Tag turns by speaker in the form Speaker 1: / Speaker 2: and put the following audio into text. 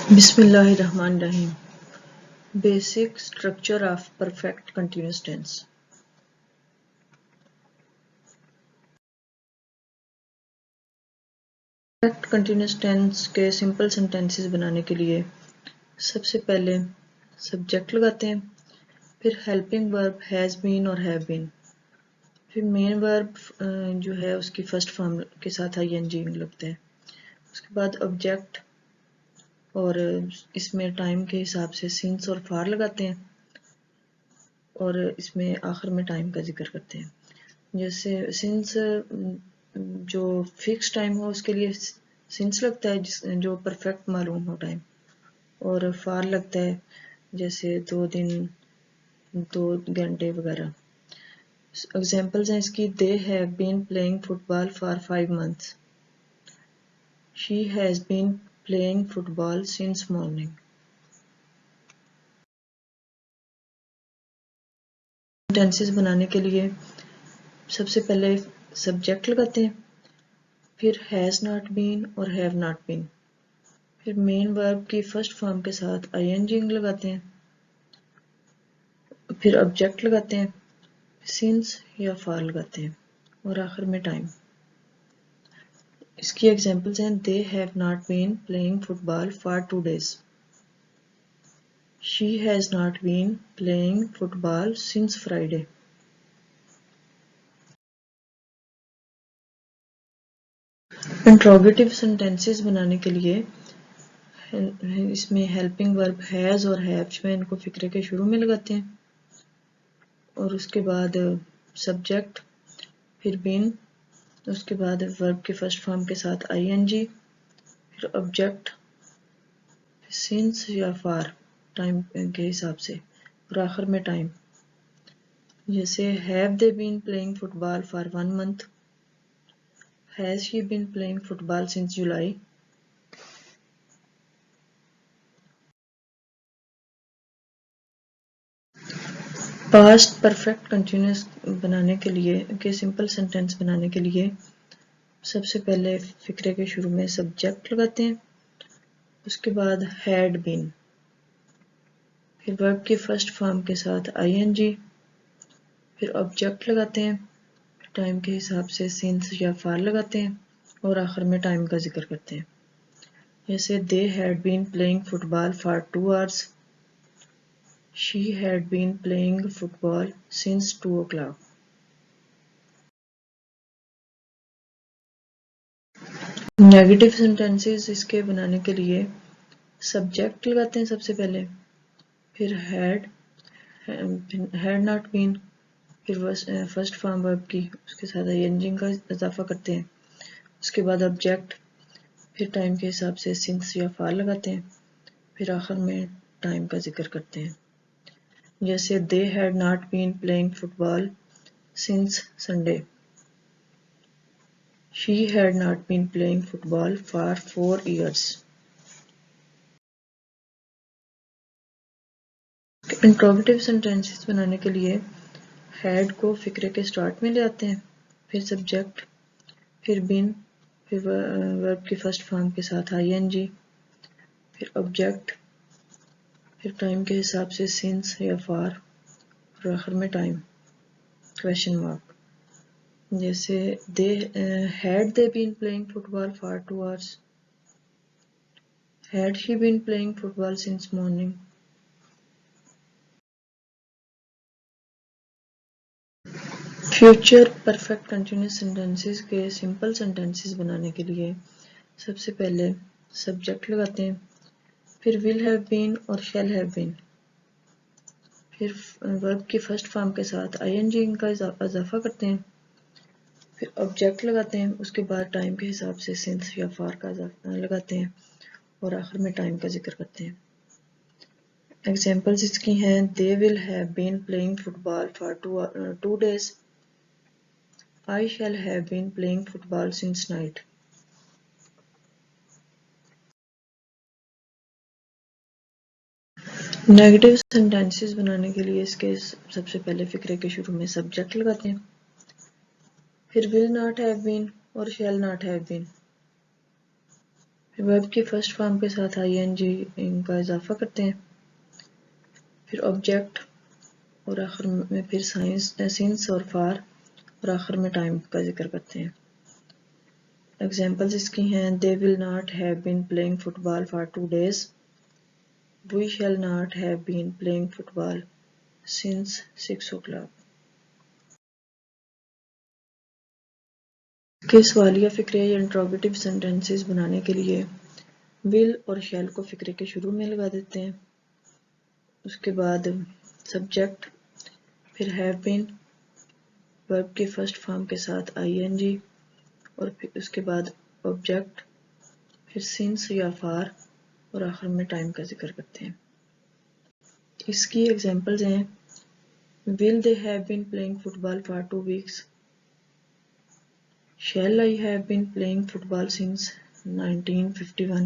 Speaker 1: بسم اللہ الرحمن الرحیم. Basic structure of perfect continuous tense. Perfect continuous tense کے سمپل سینٹینسز بنانے کے لیے سب سے پہلے سبجیکٹ لگاتے ہیں، پھر ہیلپنگ ورب ہیز بین اور ہیو بین، پھر مین ورب جو ہے اس کی فرسٹ فارم کے ساتھ آئی این جی لگتا ہے، اس کے بعد آبجیکٹ اور اس میں ٹائم کے حساب سے سنس اور فار لگاتے ہیں، اور اس میں آخر میں ٹائم کا ذکر کرتے ہیں. جیسے سنس جو فکس ٹائم ہو اس کے لیے سنس لگتا ہے جو پرفیکٹ معلوم ہو ٹائم، اور فار لگتا ہے جیسے 2 دن 2 گھنٹے وغیرہ. ایگزامپلز ہیں اس کی: they have been playing football for 5 months. She has been playing football since morning. Sentences بنانے کے لیے سب سے پہلے سبجیکٹ لگاتے ہیں، پھر ہیز ناٹ بین اور ہیو ناٹ بین، پھر مین ورب کی فرسٹ فارم کے ساتھ آئی این جی لگاتے ہیں، پھر آبجیکٹ لگاتے ہیں، سنس یا فار لگاتے ہیں، اور آخر میں ٹائم. اس کی ایگزامپلز ہیں: they have not been playing football for 2 days. She has not been playing football since Friday. Interrogative sentences بنانے کے لیے اس میں ہیلپنگ ورب ہیز اور ہیو جو ہے ان کو فقرے کے شروع میں لگاتے ہیں، اور اس کے بعد سبجیکٹ، پھر بین، اس کے بعد ورب کے فرسٹ فارم کے ساتھ آئی این جی، پھر آبجیکٹ، سنس یا فار ٹائم کے حساب سے، اور آخر میں ٹائم. جیسے have they been playing football for 1 month. Has she been playing football since July. Past perfect continuous بنانے کے لیے سمپل سینٹینس بنانے کے لیے سب سے پہلے فقرے کے شروع میں سبجیکٹ لگاتے ہیں، اس کے بعد ہیڈ بین، پھر ورب کی فرسٹ فارم کے ساتھ آئی این جی، پھر آبجیکٹ لگاتے ہیں، ٹائم کے حساب سے سنس یا فار لگاتے ہیں، اور آخر میں ٹائم کا ذکر کرتے ہیں. جیسے they had been playing football for 2 hours. She had been playing football since 2 o'clock. Negative sentences اس کے بنانے کے لیے سبجیکٹ لگاتے ہیں سب سے پہلے، پھر ہیڈ ناٹ بین، پھر فرسٹ فارم ورب کی اس کے ساتھ آئی این جی کا اضافہ کرتے ہیں، اس کے بعد آبجیکٹ، پھر ٹائم کے حساب سے سنس یا فار لگاتے ہیں، پھر آخر میں ٹائم کا ذکر کرتے ہیں. جیسے they had not been playing football since Sunday. She had not been playing football for 4 years. Interrogative sentences بنانے کے لیے ہیڈ کو فقرے کے سٹارٹ میں لے آتے ہیں، پھر سبجیکٹ، پھر بین، پھر ورب کی فرسٹ فارم کے ساتھ آئی این جی، پھر آبجیکٹ، پھر ٹائم کے حساب سے سنس یا فار، اور آخر میں ٹائم کویشچن مارک. جیسے had they been playing football for 2 hours. Had she been playing football since morning. Future perfect continuous sentences کے سمپل سینٹینسز بنانے کے لیے سب سے پہلے سبجیکٹ لگاتے ہیں، پھر ول ہیو بین اور شیل ہیو بین، پھر ورب کی فرسٹ فارم کے ساتھ آئی این جی کا اضافہ کرتے ہیں، پھر آبجیکٹ لگاتے ہیں، اس کے بعد ٹائم کے حساب سے سنس یا فار کا اضافہ لگاتے ہیں، اور آخر میں ٹائم کا ذکر کرتے ہیں. ایگزامپلز اس کی ہیں: they will have been playing football for 2 days. I shall have been playing football since night. Negative sentences بنانے کے لیے اس کے سب سے پہلے فقرے کے شروع میں سبجیکٹ لگاتے ہیں، پھر will not have been اور shall not have been، پھر ورب کی فرسٹ فارم کے ساتھ آئی این جی ان کا اضافہ کرتے ہیں، پھر آبجیکٹ اور آخر میں پھر سنس اور فار اور آخر میں ٹائم کا ذکر کرتے ہیں۔ ایگزامپلز اس کی ہیں they will not have been playing football for 2 days. We shall not have been playing football since 6 o'clock. کے سوالیہ فقرے یا انٹروگیٹو سینٹینسز بنانے کے لیے will اور shall کو فقرے کے شروع میں لگا دیتے ہیں، اس کے بعد سبجیکٹ، پھر have been ورب کی فرسٹ فارم کے ساتھ آئی این جی اور پھر اس کے بعد آبجیکٹ، پھر سنس یا فار اور آخر میں ٹائم کا ذکر کرتے ہیں۔ اس کی ایگزامپلز ہیں will they have been playing football for 2 weeks? Shall I have been playing football since 1951?